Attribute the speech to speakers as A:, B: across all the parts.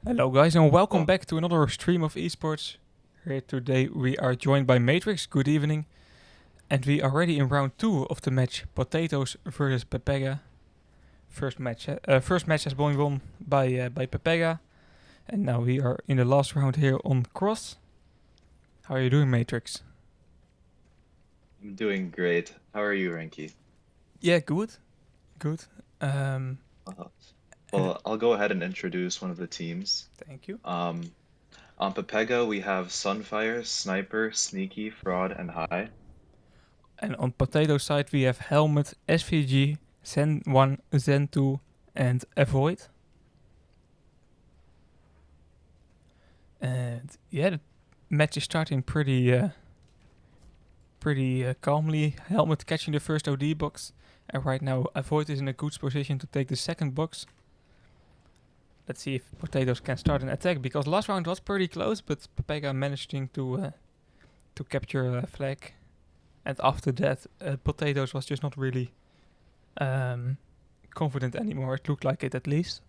A: Hello guys and welcome
B: Oh,
A: back to another stream of esports. Here today we are joined by Matrix, good evening. And we are already in round 2 of the match Potatoes versus PEPEGA. First match has been won by PEPEGA. And now we are in the last round here on Cross. How are you doing, Matrix?
B: I'm doing great. How are you, Ranky?
A: Yeah, good. Good. Um,
B: Uh,
A: and
B: well, I'll go ahead and introduce one of the teams.
A: thank you.
B: Um, on PEPEGA, we have Sunfire, Sniper, Sneaky, Fraud, and High.
A: And on Potato side we have Helmet, SVG, Zen1, Zen2 and Avoid. And yeah, the match is starting pretty calmly. Helmet catching the first OD box, and right now Avoid is in a good position to take the second box. Let's see if Potatoes can start an attack, because last round was pretty close, but PEPEGA managing to capture a flag. And after that, Potatoes was just not really um, confident anymore. It looked like it at least.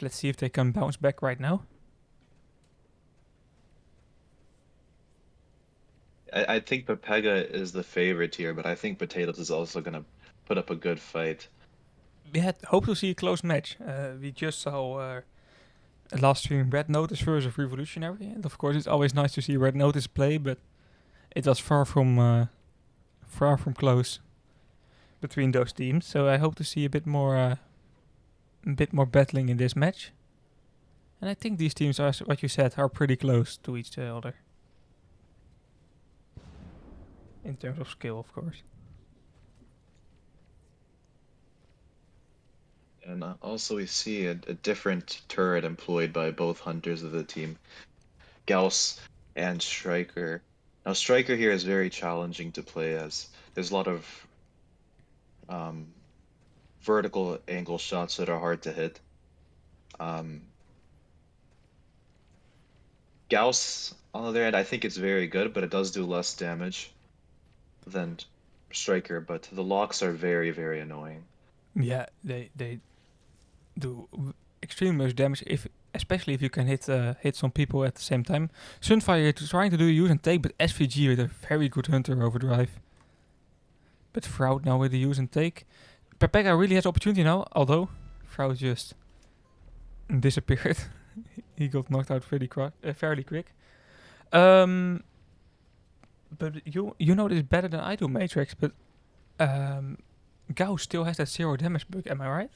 A: Let's see if they can bounce back right now.
B: I think PEPEGA is the favorite here, but I think Potatoes is also gonna put up a good fight.
A: We had hoped to see a close match. We just saw last stream Red Notice versus Revolutionary, and of course it's always nice to see Red Notice play, but it was far from close between those teams. So I hope to see a bit more battling in this match. And I think these teams are, what you said, are pretty close to each other in terms of skill, of course.
B: And also we see a different turret employed by both hunters of the team, Gauss and Striker. Now, Striker here is very challenging to play as there's a lot of um, vertical angle shots that are hard to hit. Um, Gauss, on the other hand, I think it's very good, but it does do less damage than Striker, but the locks are very, very annoying.
A: Yeah, they do extremely much damage, if especially if you can hit some people at the same time. Sunfire trying to do a use and take, but SVG with a very good hunter overdrive. But Fraud now with the use and take. PEPEGA really has opportunity now, although Fraud just disappeared. He got knocked out fairly quick. Um, but you know this better than I do, Matrix. But Gauss still has that zero damage bug. Am I right?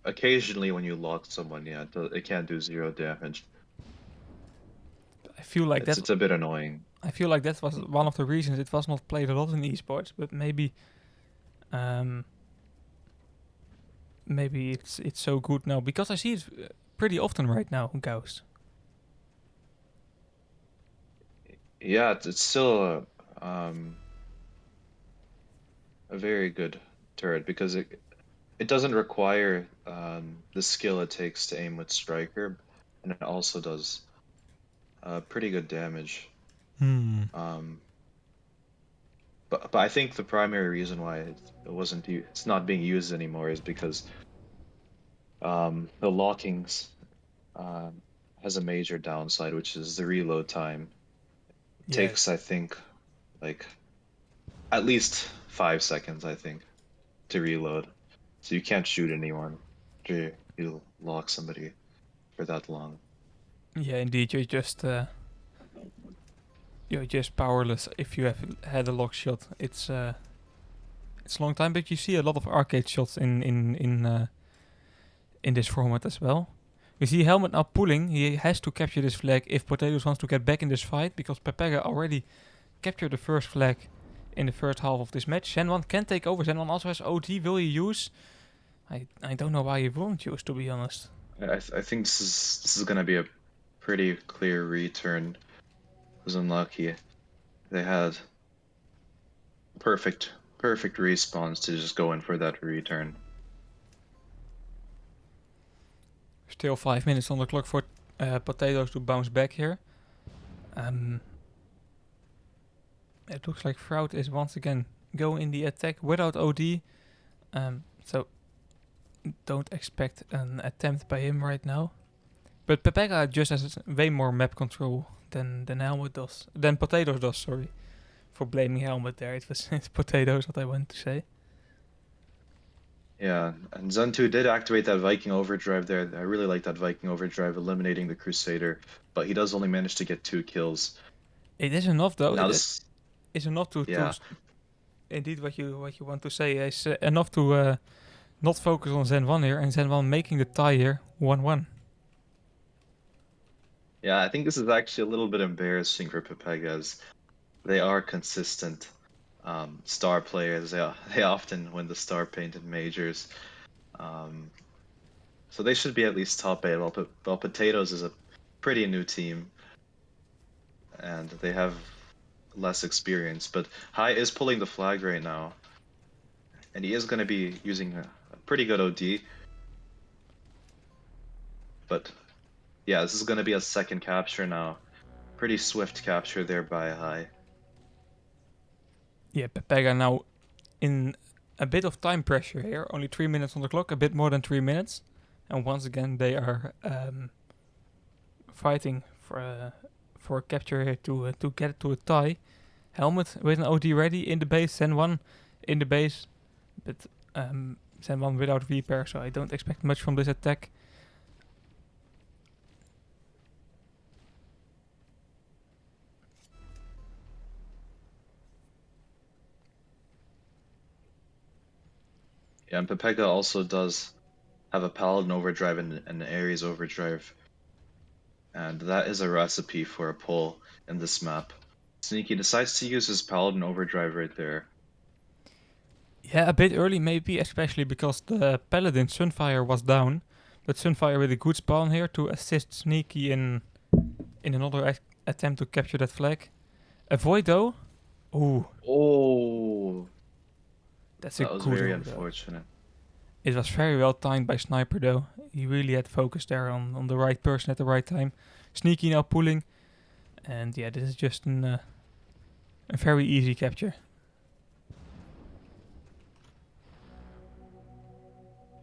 B: Occasionally, when you lock someone, yeah, it can't do zero damage.
A: I feel like that.
B: It's a bit annoying.
A: I feel like that was one of the reasons it was not played a lot in esports. But um, maybe it's so good now, because I see it pretty often right now. Gauss.
B: Yeah, it's still a very good turret because it doesn't require the skill it takes to aim with Striker, and it also does pretty good damage.
A: Hmm.
B: Um, but I think the primary reason why it's not being used anymore is because the lockings um, has a major downside, which is the reload time. It takes,
A: Yes.
B: I think, like at least 5 seconds, I think, to reload. So you can't shoot anyone after you lock somebody for that long.
A: Yeah, indeed. You're just powerless if you have had a lock shot. It's a long time, but you see a lot of arcade shots in this format as well. We see Helmet now pulling. He has to capture this flag if Potatoes wants to get back in this fight, because PEPEGA already captured the first flag in the first half of this match. Zenwan can take over. Zenwan also has OT. Will he use? I don't know why he won't use, to be honest.
B: I think this is gonna be a pretty clear return. It was unlucky. They had perfect perfect respawns to just go in for that return.
A: Still 5 minutes on the clock for Potatoes to bounce back here. Um, it looks like Fraud is once again going in the attack without OD. So don't expect an attempt by him right now. But PEPEGA just has way more map control than Helmet does. Than Potatoes does, sorry. For blaming Helmet there. It was it's Potatoes what I wanted to say.
B: Yeah, and Zen 2 did activate that Viking overdrive there. I really like that Viking overdrive, eliminating the Crusader, but he does only manage to get 2 kills.
A: It is enough though.
B: Now
A: It
B: this,
A: is enough to
B: yeah,
A: indeed what you want to say. It's enough to not focus on Zen 1 here and Zen 1 making the tie here 1-1.
B: yeah, I think this is actually a little bit embarrassing for PEPEGA, as they are consistent star players. They often win the star painted majors. Um, so they should be at least top 8. While Potatoes is a pretty new team and they have less experience. But Hai is pulling the flag right now, and he is going to be using a pretty good OD. But yeah, this is going to be a second capture now. Pretty swift capture there by Hai.
A: Yeah, PEPEGA now in a bit of time pressure here. Only 3 minutes on the clock, a bit more than 3 minutes. And once again, they are fighting for a capture here to get it to a tie. Helmet with an OD ready in the base, Zen 1 in the base, but Zen 1 without repair, so I don't expect much from this attack.
B: Yeah, and PEPEGA also does have a Paladin overdrive and an Ares overdrive, and that is a recipe for a pull in this map. Sneaky decides to use his Paladin overdrive right there.
A: Yeah, a bit early maybe, especially because the Paladin Sunfire was down, but Sunfire with a good spawn here to assist Sneaky in another attempt to capture that flag. Avoid though. Ooh,
B: Oh,
A: that's a
B: that was
A: good
B: very
A: ult though.
B: unfortunate.
A: It was very well timed by Sniper though. He really had focus there on the right person at the right time. Sneaky now pulling, and yeah, this is just a very easy capture.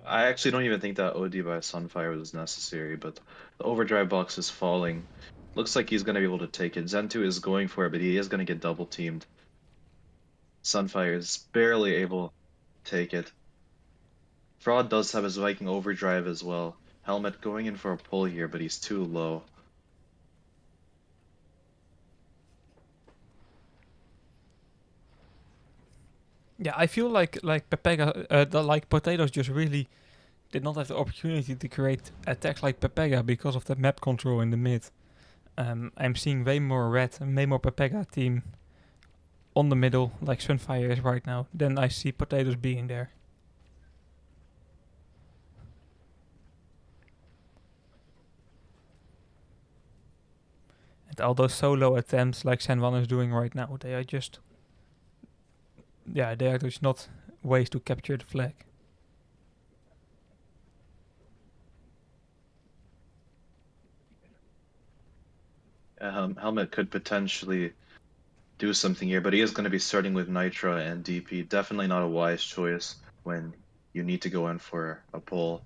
B: I actually don't even think that OD by Sunfire was necessary, but the overdrive box is falling. Looks like he's going to be able to take it. Zen 2 is going for it, but he is going to get double teamed. Sunfire is barely able to take it. Fraud does have his Viking overdrive as well. Helmet going in for a pull here, but he's too low.
A: Yeah, I feel like PEPEGA, like Potatoes just really did not have the opportunity to create attacks like PEPEGA because of the map control in the mid. I'm seeing way more red and way more PEPEGA team on the middle, like Sunfire is right now, than I see Potatoes being there. And all those solo attempts like Senwan is doing right now, they are just not ways to capture the flag.
B: Helmet could potentially do something here, but he is going to be starting with Nitra and DP. Definitely not a wise choice when you need to go in for a pull.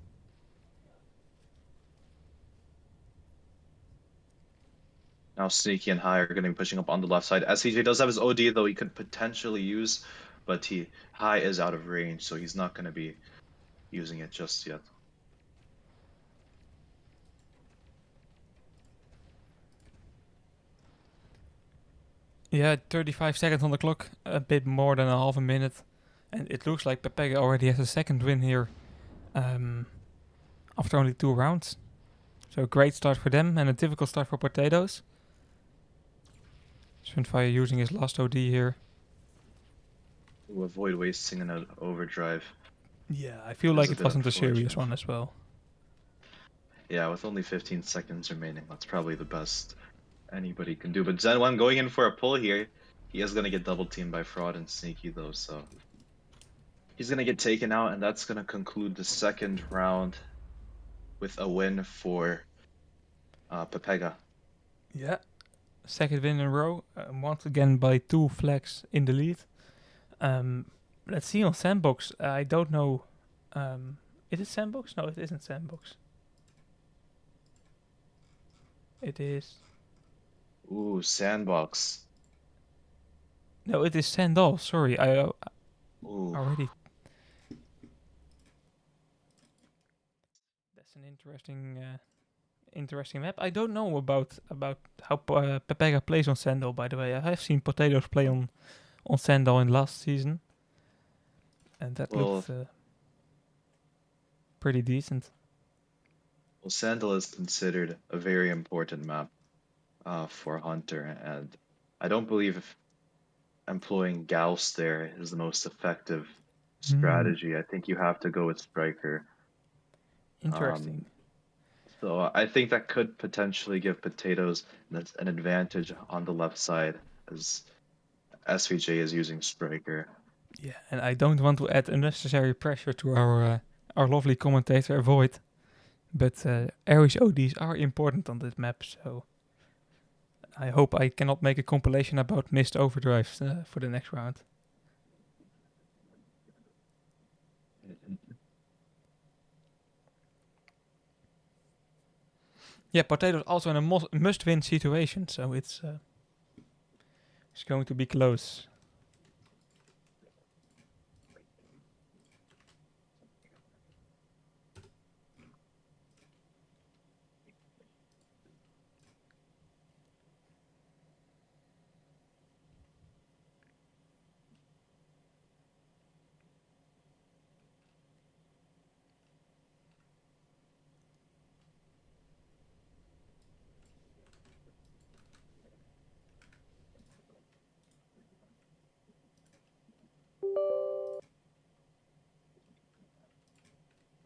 B: Now Sneaky and High are going to be pushing up on the left side. SCJ does have his OD, though he could potentially use, but High is out of range, so he's not going to be using it just yet.
A: Yeah, 35 seconds on the clock, a bit more than a half a minute. And it looks like PEPEGA already has a second win here after only 2 rounds. So great start for them and a difficult start for Potatoes. Sunfire using his last OD here.
B: To avoid wasting an overdrive.
A: Yeah, I feel
B: Is
A: like
B: a
A: it
B: bit
A: wasn't a serious
B: unfortunate.
A: one as well.
B: Yeah, with only 15 seconds remaining, that's probably the best anybody can do. But Zen1 going in for a pull here. He is going to get double teamed by Fraud and Sneaky, though, so he's going to get taken out, and that's going to conclude the second round with a win for PEPEGA.
A: Yeah, second win in a row, once again by 2 flags in the lead. Let's see on Sandbox. I don't know Is it sandbox? No, it isn't sandbox. It is.
B: Ooh, sandbox.
A: No, it is Sandal. Sorry, I
B: Ooh.
A: already. That's an interesting map. I don't know about how PEPEGA plays on Sandal. By the way, I have seen Potatoes play on Sandal in last season, and that
B: Well,
A: looked pretty decent.
B: well, Sandal is considered a very important map for Hunter, and I don't believe employing Gauss there is the most effective
A: Hmm.
B: strategy. I think you have to go with Striker.
A: Interesting.
B: Um, so I think that could potentially give Potatoes an advantage on the left side as SVJ is using Striker.
A: Yeah, and I don't want to add unnecessary pressure to our lovely commentator Void, but Aries ODs are important on this map, so I hope I cannot make a compilation about missed overdrives for the next round. Yeah, Potatoes also in a must-win situation, so it's going to be close.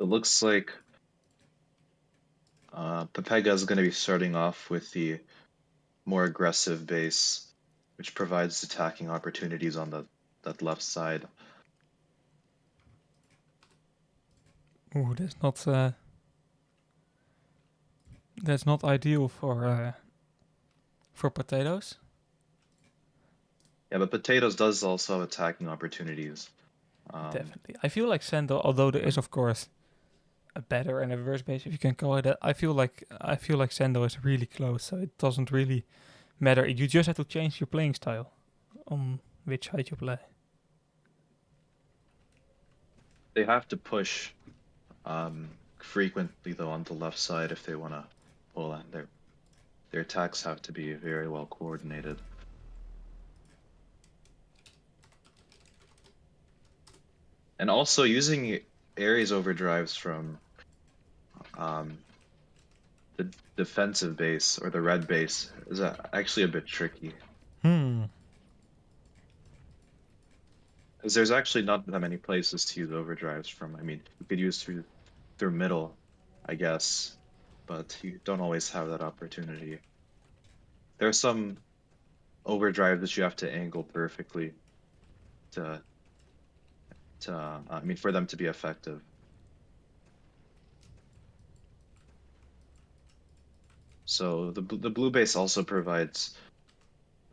B: It looks like PEPEGA is going to be starting off with the more aggressive base, which provides attacking opportunities on that left side.
A: Ooh, that's not ideal for Potatoes.
B: Yeah, but Potatoes does also have attacking opportunities.
A: Definitely, I feel like Sando, although there is of course a better and a worse base, if you can call it that. I feel like Sando is really close, so it doesn't really matter. You just have to change your playing style on which side you play.
B: They have to push frequently though on the left side if they want to pull, and their attacks have to be very well coordinated. And also using Ares overdrives from um, the defensive base or the red base is actually a bit tricky
A: Hmm.
B: because there's actually not that many places to use overdrives from. I mean, you could use through middle, I guess, but you don't always have that opportunity. There are some overdrives that you have to angle perfectly to I mean for them to be effective. So the blue base also provides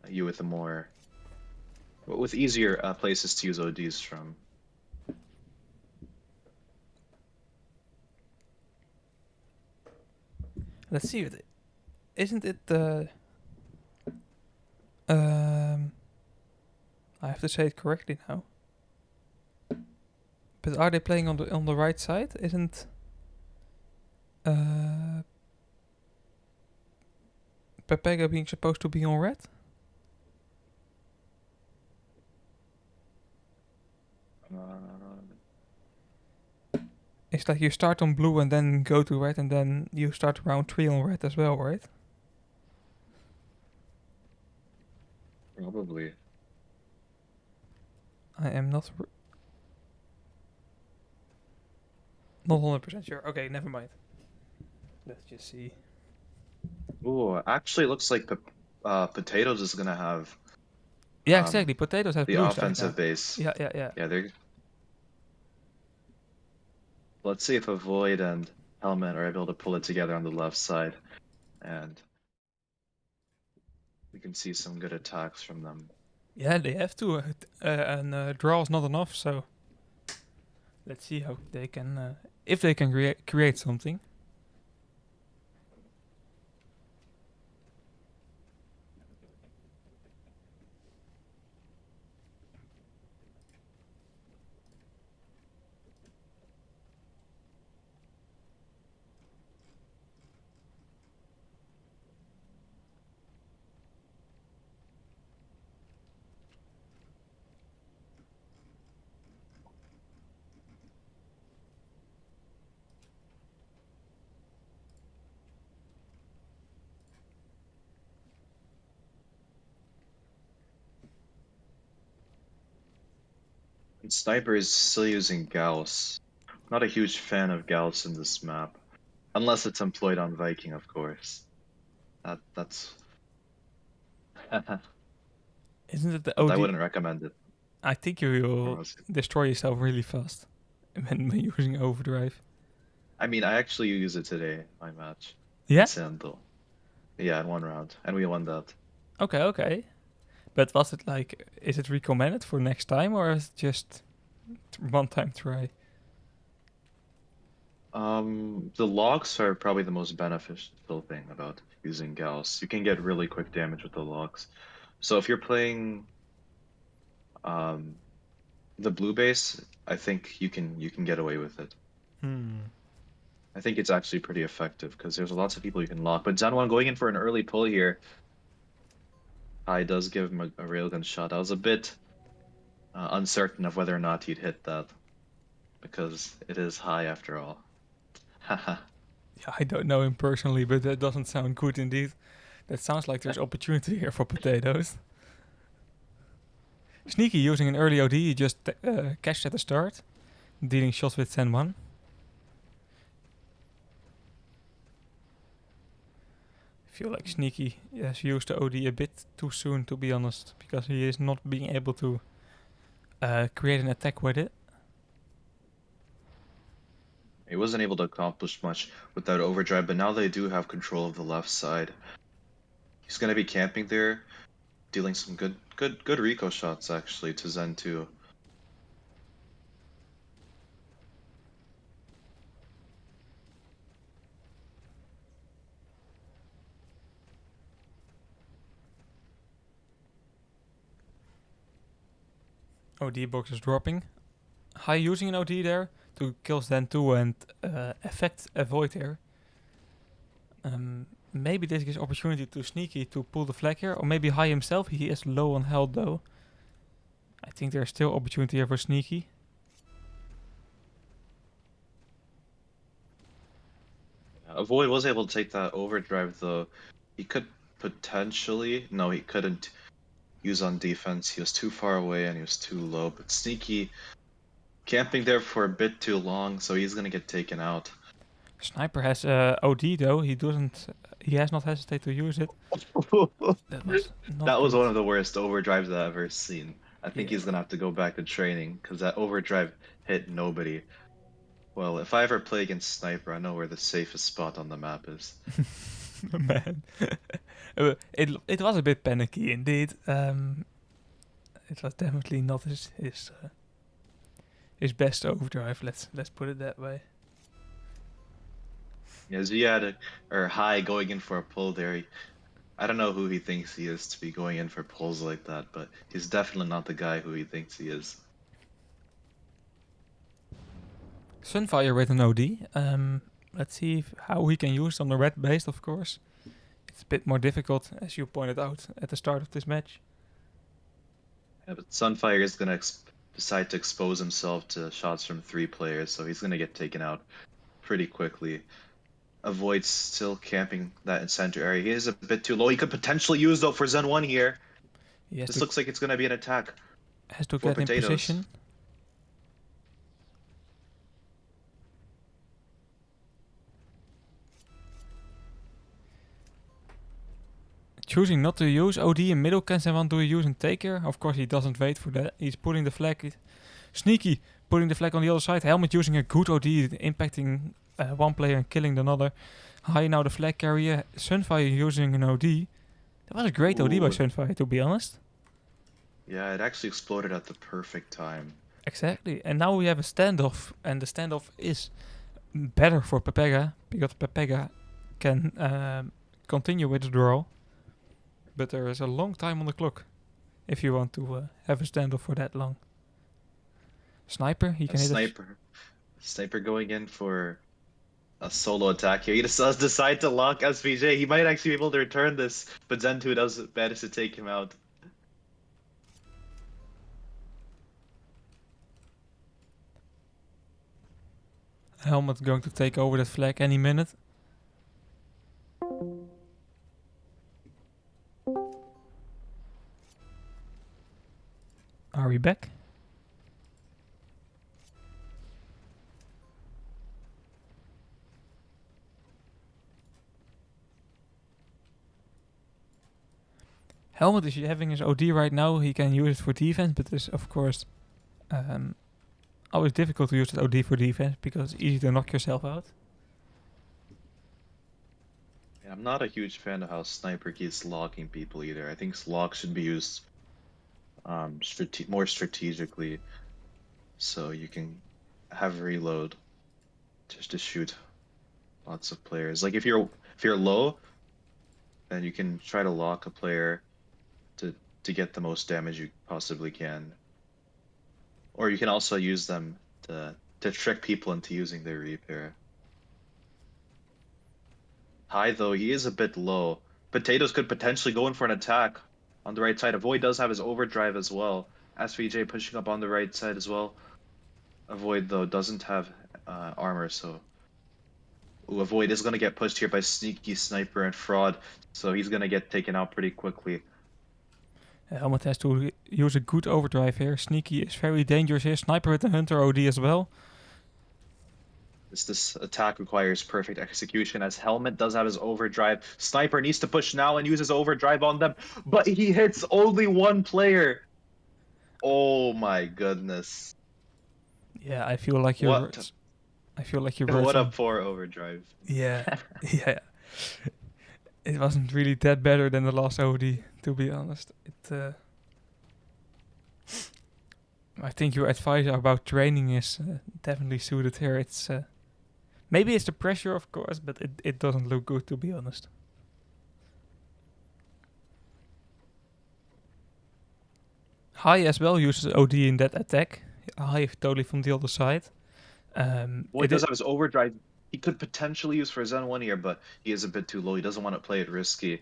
B: you with a more with easier places to use ODs from.
A: Let's see. Isn't it the um? I have to say it correctly now. But are they playing on the right side? Isn't uh Pepega being supposed to be on red?
B: Uh,
A: It's like you start on blue and then go to red, and then you start round 3 on red as well, right?
B: Probably.
A: I am not 100% sure. Okay, never mind. Let's just see.
B: Ooh, actually, it looks like Potatoes is gonna have
A: Yeah,
B: um,
A: exactly. Potatoes have
B: the
A: blue side
B: offensive
A: now.
B: base.
A: Yeah, yeah, yeah.
B: Yeah, they're. Let's see if Avoid and Helmet are able to pull it together on the left side, and we can see some good attacks from them.
A: Yeah, they have to. And draw is not enough, so let's see how they can. if they can create something.
B: And Sniper is still using Gauss. Not a huge fan of Gauss in this map. Unless it's employed on Viking, of course. That's but
A: Isn't it the
B: I
A: OD?
B: wouldn't recommend it
A: I think you
B: for
A: will
B: most.
A: destroy yourself really fast when using overdrive.
B: I mean, I actually used it today, my match in
A: Yeah.
B: Sandal. Yeah, in one round, and we won that.
A: Okay. Okay. But was it like? Is it recommended for next time, or is it just one time try?
B: The logs are probably the most beneficial thing about using Gauss. You can get really quick damage with the logs. So if you're playing um the blue base, I think you can get away with it.
A: Hmm.
B: I think it's actually pretty effective because there's lots of people you can lock. But Zanwan going in for an early pull here, I does give him a railgun shot. I was a bit uncertain of whether or not he'd hit that because it is high after all. Haha.
A: Yeah, I don't know him personally, but that doesn't sound good indeed. That sounds like there's opportunity here for potatoes. Sneaky using an early OD, he just cashed at the start, dealing shots with Zen 1. I feel like Sneaky has used the OD a bit too soon, to be honest, because he is not being able to create an attack with it.
B: He wasn't able to accomplish much without overdrive, but now they do have control of the left side. He's gonna be camping there, dealing some good Rico shots actually to Zen 2.
A: OD box is dropping. High using an OD there to kill Zen 2 and affect avoid here. Maybe this gives opportunity to Sneaky to pull the flag here, or maybe High himself. He is low on health though. I think there's still opportunity here for Sneaky.
B: Avoid was able to take that overdrive though. He could potentially, no, he couldn't use on defense. He was too far away and he was too low. But Sneaky camping there for a bit too long, so he's gonna get taken out.
A: Sniper has OD though. He doesn't. He has not hesitated to use it. That was not
B: That was
A: good.
B: one of the worst overdrives I've ever seen. I think
A: Yeah.
B: he's gonna have to go back to training because that overdrive hit nobody. Well, if I ever play against Sniper, I know where the safest spot on the map is.
A: Man. It was a bit panicky indeed. It was definitely not his best overdrive. Let's put it that way.
B: Yeah, Ziad or High going in for a pull there. I don't know who he thinks he is to be going in for pulls like that, but he's definitely not the guy who he thinks he is.
A: Sunfire with an OD. Let's see how he can use on the red base, of course. It's a bit more difficult, as you pointed out at the start of this match.
B: Yeah, but Sunfire is gonna decide to expose himself to shots from 3 players, so he's gonna get taken out pretty quickly. Avoids still camping that in center area. He is a bit too low. He could potentially use though for Zen 1 here.
A: He has
B: This
A: to
B: looks like it's gonna be an attack for
A: get in
B: potatoes.
A: position. Choosing not to use OD in middle can someone do a use and take here. Of course he doesn't wait for that. He's putting the flag. Sneaky putting the flag on the other side. Helmet using a good OD, impacting one player and killing another. High now the flag carrier. Sunfire using an OD. That was a great OD by
B: Ooh,
A: Sunfire, to be honest.
B: yeah, it actually exploded at the perfect time.
A: Exactly. And now we have a standoff, and the standoff is better for PEPEGA, because PEPEGA can continue with the draw, but there is a long time on the clock if you want to have a standoff for that long. Sniper, he
B: A
A: can hit us.
B: sniper going in for a solo attack here. He just does decide to lock SVJ. He might actually be able to return this, but Zen2 does manage to take him out.
A: Helmet going to take over that flag any minute. Are we back? Helmet is having his OD right now. He can use it for defense, but it's of course always difficult to use that OD for defense because it's easy to knock yourself out.
B: Yeah, I'm not a huge fan of how Sniper keeps locking people either. I think lock should be used more strategically, so you can have reload just to shoot lots of players. Like if you're low, then you can try to lock a player to get the most damage you possibly can. Or you can also use them to trick people into using their repair. High though, he is a bit low. Potatoes could potentially go in for an attack on the right side. Avoid does have his overdrive as well. SVJ pushing up on the right side as well. Avoid though doesn't have armor, so Avoid is gonna get pushed here by Sneaky, Sniper, and Fraud, so he's gonna get taken out pretty quickly.
A: Helmet has to use a good overdrive here. Sneaky is very dangerous here. Sniper with the Hunter OD as well.
B: This attack requires perfect execution as Helmet does have his overdrive. Sniper needs to push now and use his overdrive on them, but he hits only one player. Oh my goodness.
A: Yeah, I feel like you're.
B: What?
A: I feel like you're.
B: What a poor overdrive.
A: Yeah, yeah. It wasn't really that better than the last OD, to be honest. I think your advice about training is definitely suited here. It's maybe it's the pressure, of course, but it doesn't look good, to be honest. High as well uses OD in that attack. High totally from the other side.
B: Well, he does have his overdrive. He could potentially use for Zen 1 here, but he is a bit too low. He doesn't want to play it risky.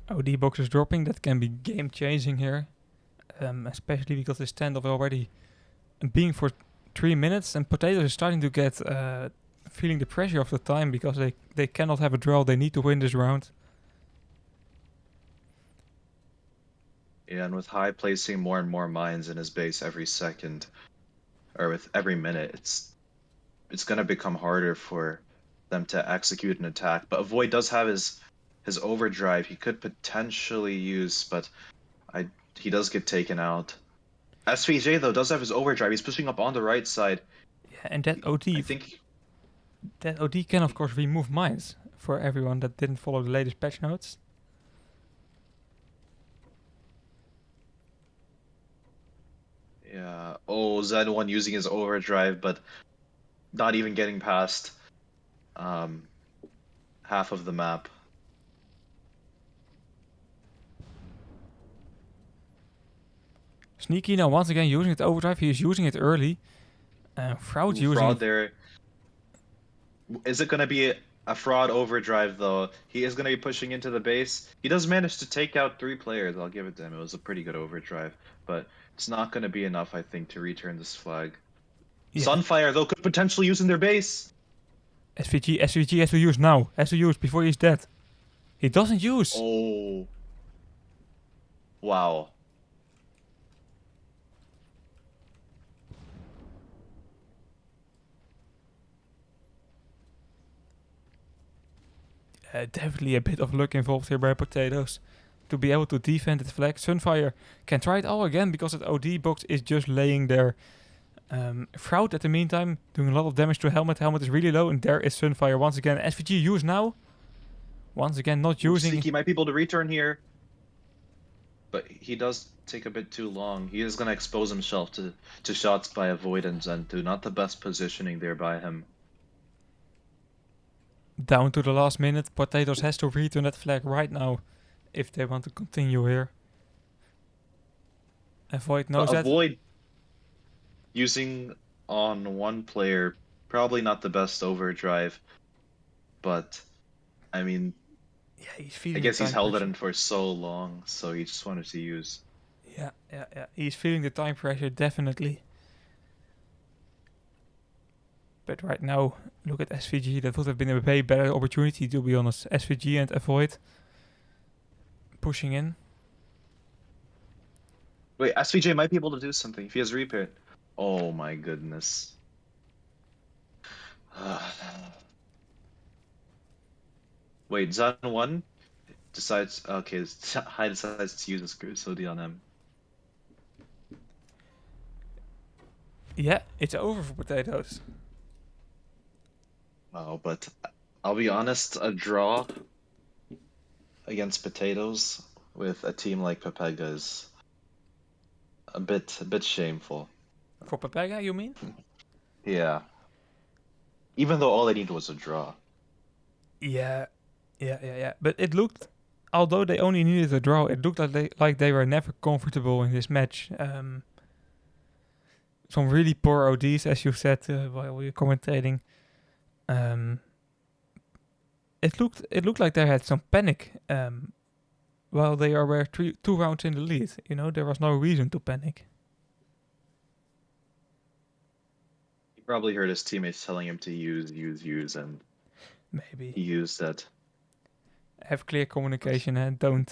A: OD box is dropping. That can be game changing here, especially because the standoff already being for 3 minutes, and Potatoes is starting to get feeling the pressure of the time because they cannot have a draw. They need to win this round.
B: Yeah, and with High placing more and more mines in his base every second, or with every minute, it's gonna become harder for them to execute an attack. But Avoid does have his overdrive. He could potentially use, but he does get taken out. SVJ though does have his overdrive. He's pushing up on the right side.
A: Yeah, and that OD,
B: I think
A: that OD can of course remove mines for everyone that didn't follow the latest patch notes.
B: yeah. Oh, Zen1 using his overdrive, but not even getting past half of the map.
A: Sneaky now once again using it overdrive. He is using it early. Fraud using
B: Fraud
A: it.
B: there. Is it gonna be a Fraud overdrive though? He is gonna be pushing into the base. He does manage to take out 3 players. I'll give it to him. It was a pretty good overdrive, but it's not gonna be enough, I think, to return this flag.
A: Yeah.
B: Sunfire though could potentially use in their base.
A: SVG has to use now. Has to use before he's dead. He doesn't use.
B: Oh. Wow.
A: Definitely a bit of luck involved here by Potatoes to be able to defend its flag. Sunfire can try it all again because that OD box is just laying there. Fraud at the meantime doing a lot of damage to Helmet. Helmet is really low, and there is Sunfire once again. SVG use now. Once again, not using.
B: Sneaky might be able to return here. but he does take a bit too long. He is gonna expose himself to shots by avoidance and to not the best positioning there by him.
A: Down to the last minute, Potatoes has to return that flag right now if they want to continue here. Avoid
B: But
A: knows that.
B: avoid using on one player, probably not the best overdrive, but I mean,
A: Yeah, he's
B: I
A: feeling the
B: guess he's
A: time
B: held it
A: pressure.
B: in for so long, so he just wanted to use.
A: Yeah. He's feeling the time pressure, definitely. But right now, look at SVG. That would have been a way better opportunity, to be honest. SVG and Avoid pushing in.
B: Wait, SVJ might be able to do something if he has repair. Oh my goodness. Wait, Zan 1 decides. Okay, High decides to use a screw Sodi on him.
A: Yeah, it's over for Potatoes.
B: Oh, but I'll be honest, a draw against Potatoes with a team like PEPEGA is a bit shameful.
A: For PEPEGA, you mean?
B: Yeah. Even though all they needed was a draw.
A: Yeah. But it looked, although they only needed a draw, it looked like they were never comfortable in this match. Some really poor ODs, as you said while we were commentating. It looked like they had some panic while they were two rounds in the lead. You know, there was no reason to panic.
B: He probably heard his teammates telling him to use, and
A: Maybe
B: he used that.
A: have clear communication and don't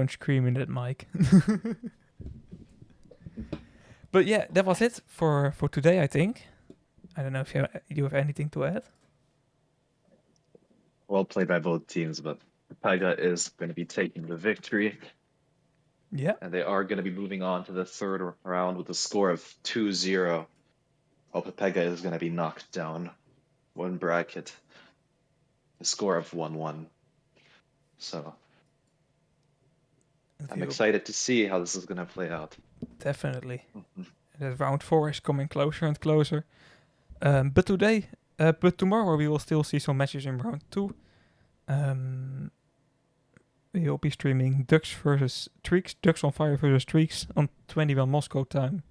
A: scream in that mic. But yeah, that was it for today. I think. I don't know if you have anything to add.
B: Well played by both teams, but PEPEGA is going to be taking the victory,
A: Yeah,
B: and they are going to be moving on to the third round with a score of 2-0. While PEPEGA is going to be knocked down one bracket, a score of 1-1. So
A: it
B: I'm
A: will
B: excited to see how this is going to play out.
A: definitely.
B: Mhm.
A: That round 4 is coming closer and closer. But tomorrow we will still see some matches in round 2. Um, we will be streaming Ducks on Fire versus Streaks on 21 Moscow time,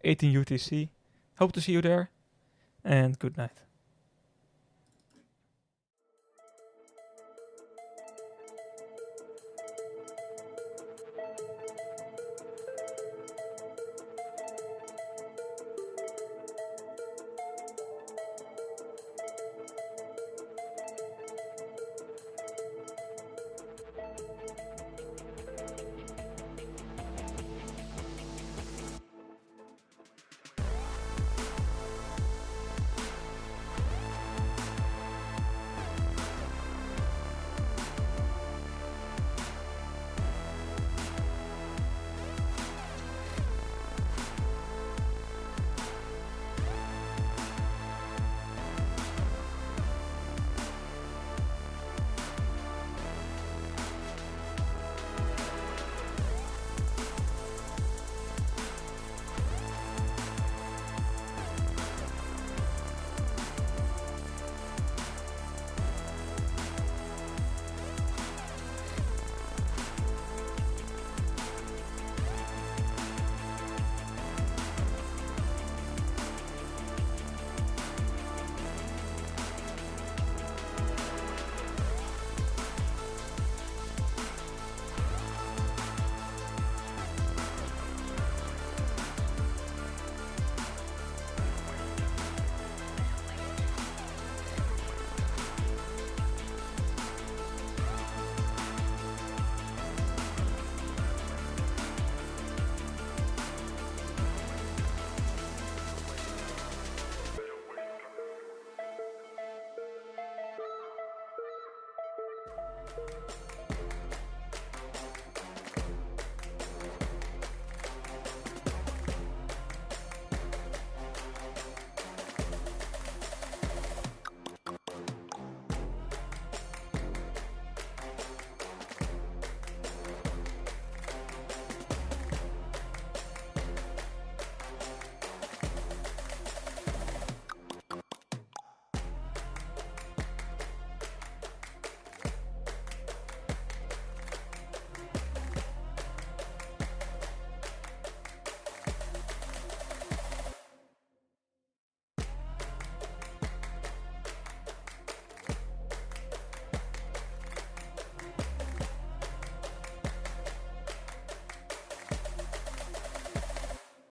A: 18 UTC. Hope to see you there, and good night.